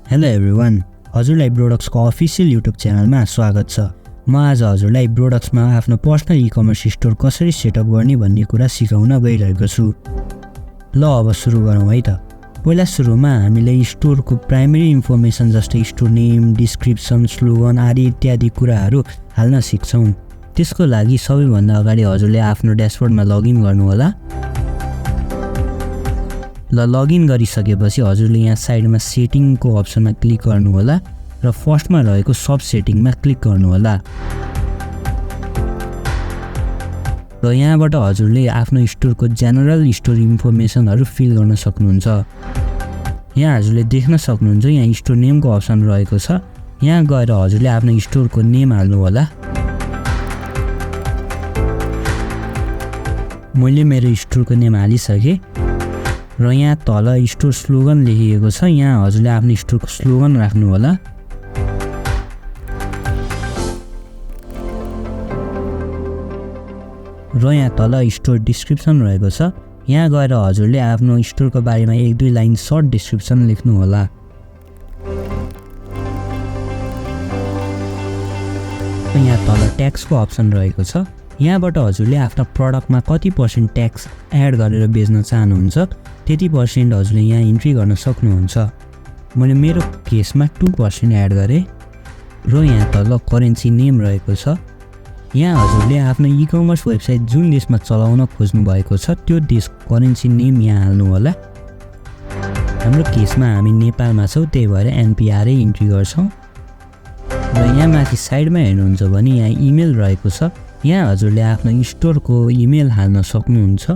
Hello everyone, हजुरलाई ब्रोडक्सको official YouTube च्यानलमा स्वागत छ। म आज हजुरलाई ब्रोडक्समा आफ्नो पर्सनल इकमर्स स्टोर कसरी सेटअप गर्ने भन्ने कुरा सिकाउन गइरहेको छु। ल अब सुरु गरौँ है त। पहिला सुरुमा हामीले स्टोरको प्राइमेरी इन्फर्मेसन जस्तै स्टोर नेम, डिस्क्रिप्सन, स्लोगन आदि इत्यादि कुराहरू हाल्न सिक्छौँ। त्यसको लागि सबैभन्दा अगाडि हजुरले आफ्नो ड्यासबोर्डमा लगइन गर्नुहोला। लगइन गरिसकेपछि हजुरले यहाँ साइडमा सेटिङको अप्सनमा क्लिक गर्नुहोला र फर्स्टमा रहेको सब सेटिङमा क्लिक गर्नुहोला। र यहाँबाट हजुरले आफ्नो स्टोरको जेनरल स्टोर इन्फर्मेसनहरू फिल गर्न सक्नुहुन्छ। यहाँ हजुरले देख्न सक्नुहुन्छ यहाँ स्टोर नेमको अप्सन रहेको छ। यहाँ गएर हजुरले आफ्नो स्टोरको नेम हाल्नुहोला। मैले मेरो स्टोरको नेम हालिसकेँ र यहाँ तल स्टोर स्लोगन लेखिएको छ। यहाँ हजुरले आफ्नो स्टोरको स्लोगन राख्नुहोला। र यहाँ तल स्टोर डिस्क्रिप्सन रहेको छ। यहाँ गएर हजुरले आफ्नो स्टोरको बारेमा 1-2 लाइन सर्ट डिस्क्रिप्सन लेख्नुहोला। यहाँ तल ट्याक्सको अप्सन रहेको छ। यहाँबाट हजुरले आफ्नो प्रडक्टमा कति % ट्याक्स एड गरेर बेच्न चाहनुहुन्छ त्यति% हजुरले यहाँ इन्ट्री गर्न सक्नुहुन्छ। मैले मेरो केसमा 2% एड गरेँ। र यहाँ तल करेन्सी नेम रहेको छ। यहाँ हजुरले आफ्नो इकमर्स वेबसाइट जुन देशमा चलाउन खोज्नु भएको छ त्यो देश करेन्सी नेम यहाँ हाल्नु होला। हाम्रो केसमा हामी नेपालमा छौँ, त्यही भएर एनपिआरै इन्ट्री गर्छौँ। र यहाँ माथि साइडमा हेर्नुहुन्छ भने यहाँ इमेल रहेको छ। यहाँ हजुरले आफ्नो स्टोरको इमेल हाल्न सक्नुहुन्छ।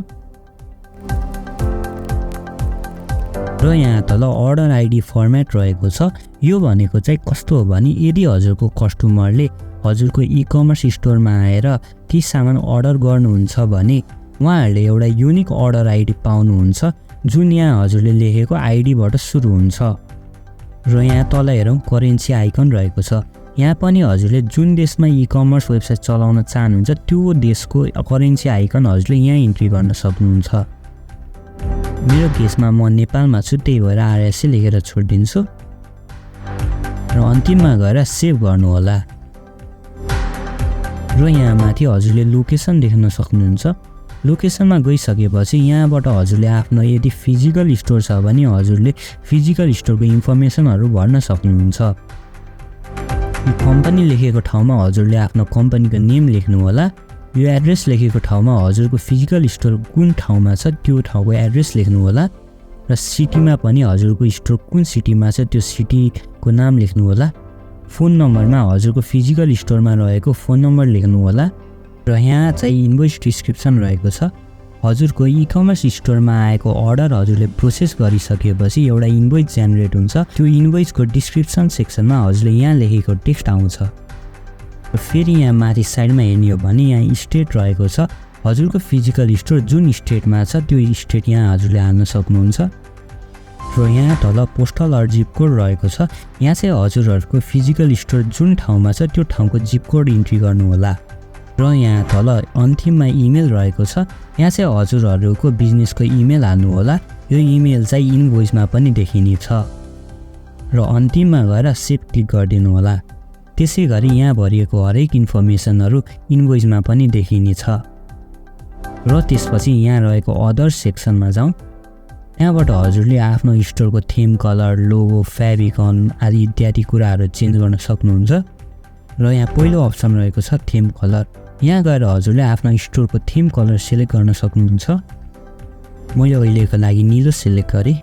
र यहाँ तल अर्डर आइडी फर्मेट रहेको छ। यो भनेको चाहिँ कस्तो हो भने यदि हजुरको कस्टमरले हजुरको इकमर्स स्टोरमा आएर केही सामान अर्डर गर्नुहुन्छ भने उहाँहरूले एउटा युनिक अर्डर आइडी पाउनुहुन्छ जुन यहाँ हजुरले लेखेको आइडीबाट सुरु हुन्छ। र यहाँ तल हेरौँ करेन्सी आइकन रहेको छ। यहाँ पनि हजुरले जुन देशमा इकमर्स वेबसाइट चलाउन चाहनुहुन्छ त्यो देशको करेन्सी आइकन हजुरले यहाँ इन्ट्री गर्न सक्नुहुन्छ। मेरो केसमा म नेपालमा छु, त्यही भएर आरएसए लेखेर छोडिदिन्छु र अन्तिममा गएर सेभ गर्नुहोला। र यहाँ माथि हजुरले लोकेसन देख्न सक्नुहुन्छ। लोकेसनमा गइसकेपछि यहाँबाट हजुरले आफ्नो यदि फिजिकल स्टोर छ भने हजुरले फिजिकल स्टोरको इन्फर्मेसनहरू भर्न सक्नुहुन्छ। यो कम्पनी लेखेको ठाउँमा हजुरले आफ्नो कम्पनीको नेम लेख्नुहोला। यो एड्रेस लेखेको ठाउँमा हजुरको फिजिकल स्टोर कुन ठाउँमा छ त्यो ठाउँको एड्रेस लेख्नुहोला। र सिटीमा पनि हजुरको स्टोर कुन सिटीमा छ त्यो सिटीको नाम लेख्नुहोला। फोन नम्बरमा हजुरको फिजिकल स्टोरमा रहेको फोन नम्बर लेख्नुहोला। र यहाँ चाहिँ इन्भोइस डिस्क्रिप्सन रहेको छ। हजुरको इकमर्स स्टोरमा आएको अर्डर हजुरले प्रोसेस गरिसकेपछि एउटा इन्भोइस जेनेरेट हुन्छ। त्यो इन्भोइसको डिस्क्रिप्सन सेक्सनमा हजुरले यहाँ लेखेको टेक्स्ट आउँछ। र फेरि यहाँ माथि साइडमा हेर्ने हो भने यहाँ स्टेट रहेको छ। हजुरको फिजिकल स्टोर जुन स्टेटमा छ त्यो स्टेट यहाँ हजुरले हाल्न सक्नुहुन्छ। र यहाँ तल पोस्टल जिप कोड रहेको छ। यहाँ चाहिँ हजुरहरूको फिजिकल स्टोर जुन ठाउँमा छ त्यो ठाउँको जिप कोड इन्ट्री गर्नुहोला। र यहाँ तल अन्तिममा इमेल रहेको छ। यहाँ चाहिँ हजुरहरूको बिजनेसको इमेल हाल्नुहोला। यो इमेल चाहिँ इन्भोइसमा पनि देखिने छ। र अन्तिममा गएर सेभ क्लिक गरिदिनु होला। त्यसै गरी यहाँ भरिएको हरेक इन्फर्मेसनहरू इन्भोइसमा पनि देखिने छ। र त्यसपछि यहाँ रहेको अदर सेक्सनमा जाउँ। यहाँबाट हजुरले आफ्नो स्टोरको थीम, कलर, लोगो, फेभिकन आदि इत्यादि कुराहरू चेन्ज गर्न सक्नुहुन्छ। र यहाँ पहिलो अप्सन रहेको छ थीम कलर। यहाँ गएर हजुरले आफ्नो स्टोरको थीम कलर सिलेक्ट गर्न सक्नुहुन्छ। मैले अहिलेको लागि निलो सिलेक्ट गरेँ।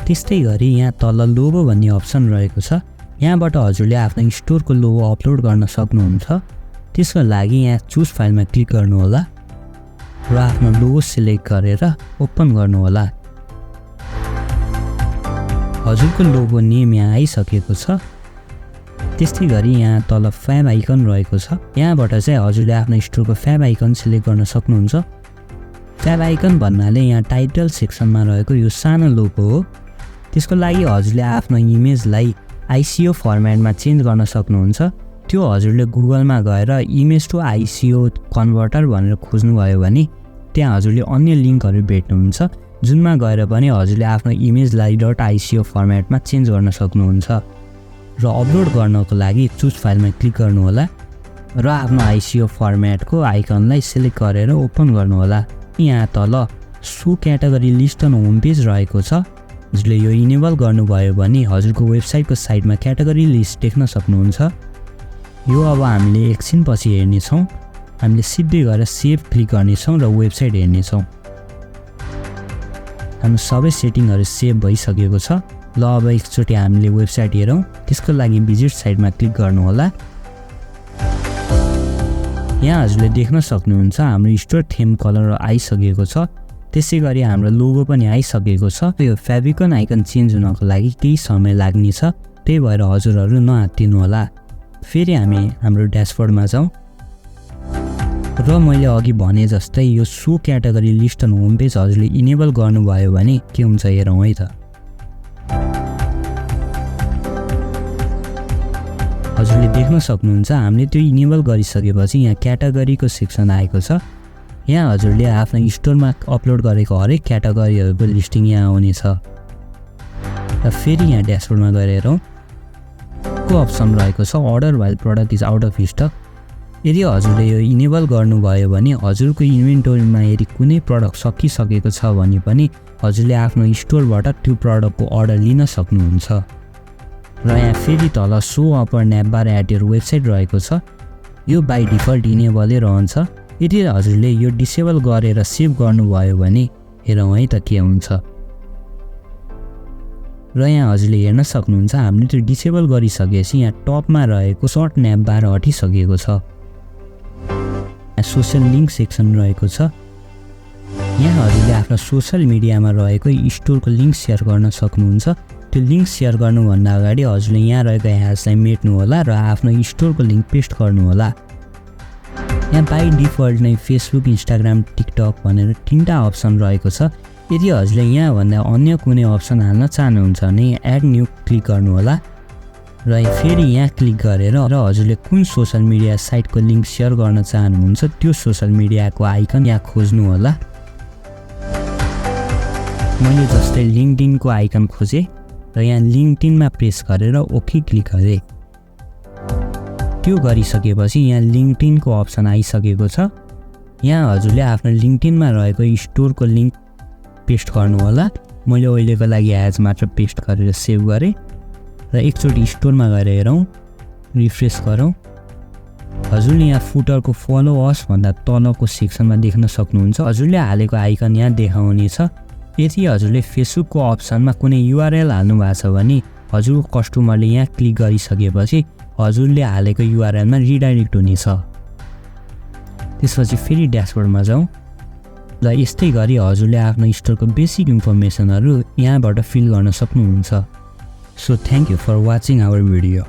त्यस्तै गरी यहाँ तल लोगो भन्ने अप्सन रहेको छ। यहाँबाट हजुरले आफ्नो स्टोरको लोगो अपलोड गर्न सक्नुहुन्छ। त्यसको लागि यहाँ चुज फाइलमा क्लिक गर्नुहोला र आफ्नो लोगो सिलेक्ट गरेर ओपन गर्नुहोला। हजुरको लोगो नेम यहाँ आइसकेको छ। त्यस्तै गरी यहाँ तल फ्याब आइकन रहेको छ। यहाँबाट चाहिँ हजुरले आफ्नो स्टोरको फ्याब आइकन सिलेक्ट गर्न सक्नुहुन्छ। फ्याब आइकन भन्नाले यहाँ टाइटल सेक्सनमा रहेको यो सानो लोगो हो। त्यसको लागि हजुरले आफ्नो इमेजलाई आइसिओ फर्मेटमा चेन्ज गर्न सक्नुहुन्छ। त्यो हजुरले गुगलमा गएर इमेज टु आइसिओ कन्भर्टर भनेर खोज्नुभयो भने त्यहाँ हजुरले अन्य लिङ्कहरू भेट्नुहुन्छ। जुनमा गएर पनि हजुरले आफ्नो इमेजलाई .ico फर्मेटमा चेन्ज गर्न सक्नुहुन्छ र अपलोड गर्नको लागि चुज फाइलमा क्लिक गर्नुहोला र आफ्नो ICO फर्मेटको आइकनलाई सिलेक्ट गरेर ओपन गर्नुहोला। यहाँ तल show category list on home page रहेको छ, जसले यो इनेबल गर्नुभयो भने हजुरको वेबसाइटको साइडमा क्याटेगोरी लिस्ट देख्न सक्नुहुन्छ। यो अब हामीले एकछिनपछि हेर्नेछौँ। हामीले सिधै गएर सेभ क्लिक गर्नेछौँ र वेबसाइट हेर्नेछौँ। हाम्रो सबै सेटिङहरू सेभ भइसकेको छ। ल अब एकचोटि हामीले वेबसाइट हेरौँ। त्यसको लागि भिजिट साइटमा क्लिक गर्नुहोला। यहाँ हजुरले देख्न सक्नुहुन्छ हाम्रो स्टोर थीम कलर आइसकेको छ। त्यसै गरी हाम्रो लोगो पनि आइसकेको छ। यो फेभिकन आइकन चेन्ज हुनको लागि केही समय लाग्नेछ, त्यही भएर हजुरहरू नहात्तिनु होला। फेरि हामी हाम्रो ड्यासबोर्डमा जाउँ र मैले अघि भने जस्तै यो show category list on home page हजुरले इनेबल गर्नुभयो भने के हुन्छ हेरौँ है त। हजुरले देख्न सक्नुहुन्छ हामीले त्यो इनेबल गरिसकेपछि यहाँ क्याटेगोरीको सेक्सन आएको छ। यहाँ हजुरले आफ्नो स्टोरमा अपलोड गरेको हरेक क्याटेगोरीहरूको लिस्टिङ यहाँ आउनेछ। र फेरि यहाँ ड्यासबोर्डमा गएर हेरौँ को अप्सन रहेको छ order while product is out of stock. यदि हजुरले यो इनेबल गर्नुभयो भने हजुरको इन्भेन्टोरीमा यदि कुनै प्रडक्ट सकिसकेको छ भने पनि हजुरले आफ्नो स्टोरबाट त्यो प्रडक्टको अर्डर लिन सक्नुहुन्छ। र यहाँ फेरि तल सो अपर न्यापबार एट योर वेबसाइट रहेको छ। यो बाई डिफल्ट इनेबलै रहन्छ। यदि हजुरले यो डिसेबल गरेर सेभ गर्नुभयो भने हेरौँ है त के हुन्छ। र यहाँ हजुरले हेर्न सक्नुहुन्छ हामीले त्यो डिसेबल गरिसकेपछि यहाँ टपमा रहेको सर्ट न्यापबार हटिसकेको छ। सोसल लिङ्क सेक्सन रहेको छ। यहाँ हजुरले आफ्नो सोसल मिडियामा रहेको स्टोरको लिङ्क सेयर गर्न सक्नुहुन्छ। त्यो लिङ्क सेयर गर्नुभन्दा अगाडि हजुरले यहाँ रहेको ह्यासलाई मेट्नु होला र आफ्नो स्टोरको लिङ्क पेस्ट गर्नुहोला। यहाँ बाई डिफल्ट नै फेसबुक, इन्स्टाग्राम, टिकटक भनेर 3टा अप्सन रहेको छ। यदि हजुरले यहाँभन्दा अन्य कुनै अप्सन हाल्न चाहनुहुन्छ भने एड न्यू क्लिक गर्नुहोला र फेरि यहाँ क्लिक गरेर र हजुरले कुन सोसल मिडिया साइटको लिङ्क सेयर गर्न चाहनुहुन्छ त्यो सोसल मिडियाको आइकन यहाँ खोज्नु होला। मैले जस्तै लिङ्कडिनको आइकन खोजेँ र यहाँ लिङ्कडिनमा प्रेस गरेर ओके क्लिक गरेँ। त्यो गरिसकेपछि यहाँ लिङ्कडिनको अप्सन आइसकेको छ। यहाँ हजुरले आफ्नो लिङ्कडिनमा रहेको स्टोरको लिङ्क पेस्ट गर्नुहोला। मैले अहिलेको लागि एज मात्र पेस्ट गरेर सेभ गरेँ र एकचोटि स्टोरमा गएर हेरौँ, रिफ्रेस गरौँ। हजुरले यहाँ फुटरको फलो अस भन्दा तलको सेक्सनमा देख्न सक्नुहुन्छ हजुरले हालेको आइकन यहाँ देखाउनेछ। यदि हजुरले फेसबुकको अप्सनमा कुनै युआरएल हाल्नु भएको छ भने हजुरको कस्टमरले यहाँ क्लिक गरिसकेपछि हजुरले हालेको युआरएलमा रिडाइरेक्ट हुनेछ। त्यसपछि फेरि ड्यासबोर्डमा जाउँ। ल यस्तै गरी हजुरले आफ्नो स्टोरको बेसिक इन्फर्मेसनहरू यहाँबाट फिल गर्न सक्नुहुन्छ। So thank you for watching our video.